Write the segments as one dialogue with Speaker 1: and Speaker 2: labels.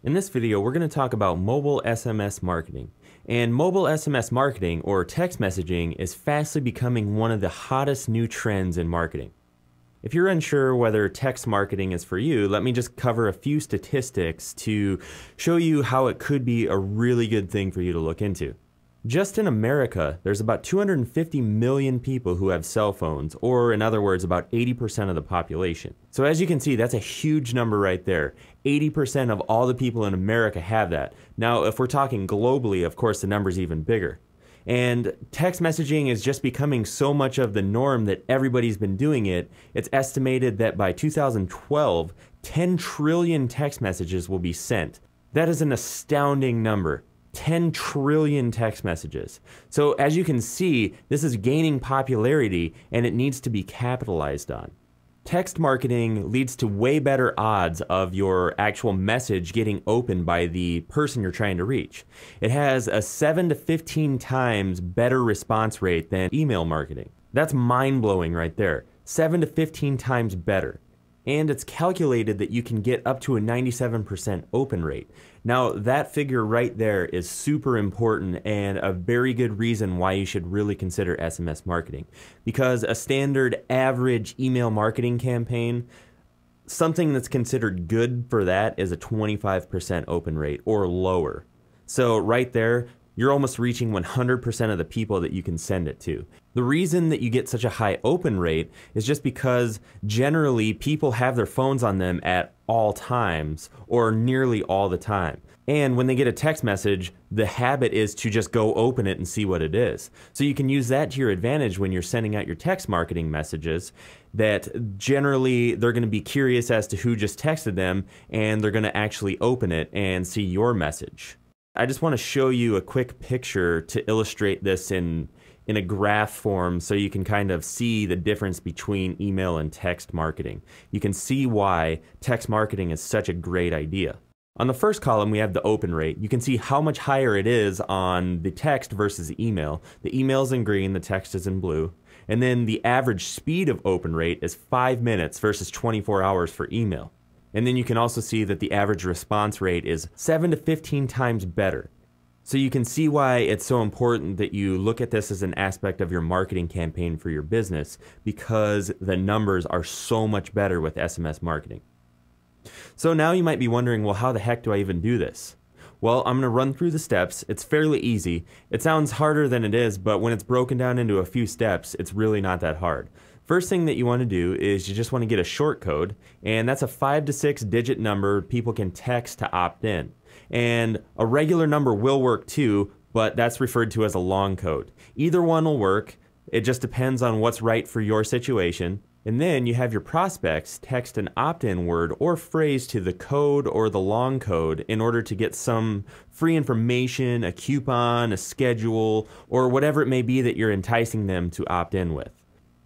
Speaker 1: In this video, we're going to talk about mobile SMS marketing. And mobile SMS marketing, or text messaging, is fastly becoming one of the hottest new trends in marketing. If you're unsure whether text marketing is for you, let me just cover a few statistics to show you how it could be a really good thing for you to look into. Just in America, there's about 250 million people who have cell phones, or in other words, about 80% of the population. So as you can see, that's a huge number right there. 80% of all the people in America have that. Now, if we're talking globally, of course, the number's even bigger. And text messaging is just becoming so much of the norm that everybody's been doing it. It's estimated that by 2012, 10 trillion text messages will be sent. That is an astounding number. 10 trillion text messages. So as you can see, this is gaining popularity and it needs to be capitalized on. Text marketing leads to way better odds of your actual message getting opened by the person you're trying to reach. It has a 7 to 15 times better response rate than email marketing. That's mind-blowing right there. 7 to 15 times better. And it's calculated that you can get up to a 97% open rate. Now, that figure right there is super important and a very good reason why you should really consider SMS marketing. Because a standard average email marketing campaign, something that's considered good for that is a 25% open rate or lower. So right there, you're almost reaching 100% of the people that you can send it to. The reason that you get such a high open rate is just because generally people have their phones on them at all times or nearly all the time. And when they get a text message, the habit is to just go open it and see what it is. So you can use that to your advantage when you're sending out your text marketing messages, that generally they're going to be curious as to who just texted them and they're going to actually open it and see your message. I just want to show you a quick picture to illustrate this in a graph form so you can kind of see the difference between email and text marketing. You can see why text marketing is such a great idea. On the first column, we have the open rate. You can see how much higher it is on the text versus the email. The email is in green, the text is in blue. And then the average speed of open rate is 5 minutes versus 24 hours for email. And then you can also see that the average response rate is 7 to 15 times better. So you can see why it's so important that you look at this as an aspect of your marketing campaign for your business, because the numbers are so much better with SMS marketing. So now you might be wondering, well, how the heck do I even do this? Well, I'm going to run through the steps. It's fairly easy. It sounds harder than it is, but when it's broken down into a few steps, it's really not that hard. First thing that you want to do is you just want to get a short code, and that's a 5 to 6 digit number people can text to opt in. And a regular number will work too, but that's referred to as a long code. Either one will work. It just depends on what's right for your situation. And then you have your prospects text an opt-in word or phrase to the code or the long code in order to get some free information, a coupon, a schedule, or whatever it may be that you're enticing them to opt in with.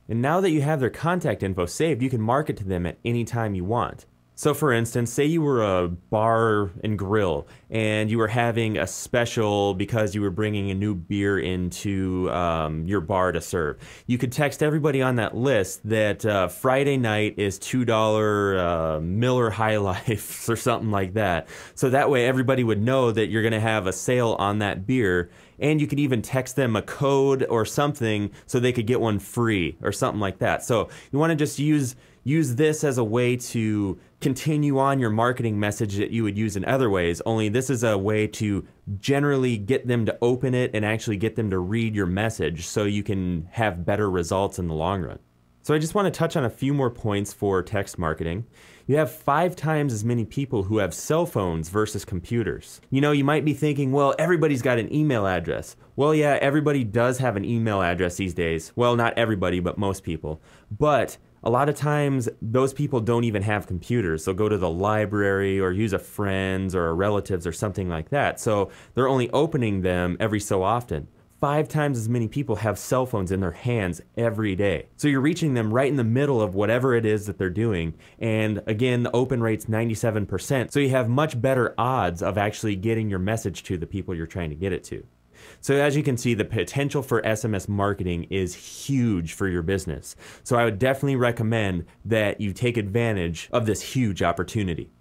Speaker 1: And now that you have their contact info saved, you can market to them at any time you want. So for instance, say you were a bar and grill and you were having a special because you were bringing a new beer into your bar to serve. You could text everybody on that list that Friday night is $2 Miller High Life or something like that. So that way everybody would know that you're going to have a sale on that beer. And you could even text them a code or something so they could get one free or something like that. So you want to just use this as a way to continue on your marketing message that you would use in other ways, only this is a way to generally get them to open it and actually get them to read your message so you can have better results in the long run. So I just want to touch on a few more points for text marketing. You have 5 times as many people who have cell phones versus computers. You know, you might be thinking, well, everybody's got an email address. Well, yeah, everybody does have an email address these days. Well, not everybody, but most people. But a lot of times, those people don't even have computers. They'll go to the library or use a friend's or a relative's or something like that. So they're only opening them every so often. 5 times as many people have cell phones in their hands every day. So you're reaching them right in the middle of whatever it is that they're doing. And again, the open rate's 97%. So you have much better odds of actually getting your message to the people you're trying to get it to. So as you can see, the potential for SMS marketing is huge for your business. So I would definitely recommend that you take advantage of this huge opportunity.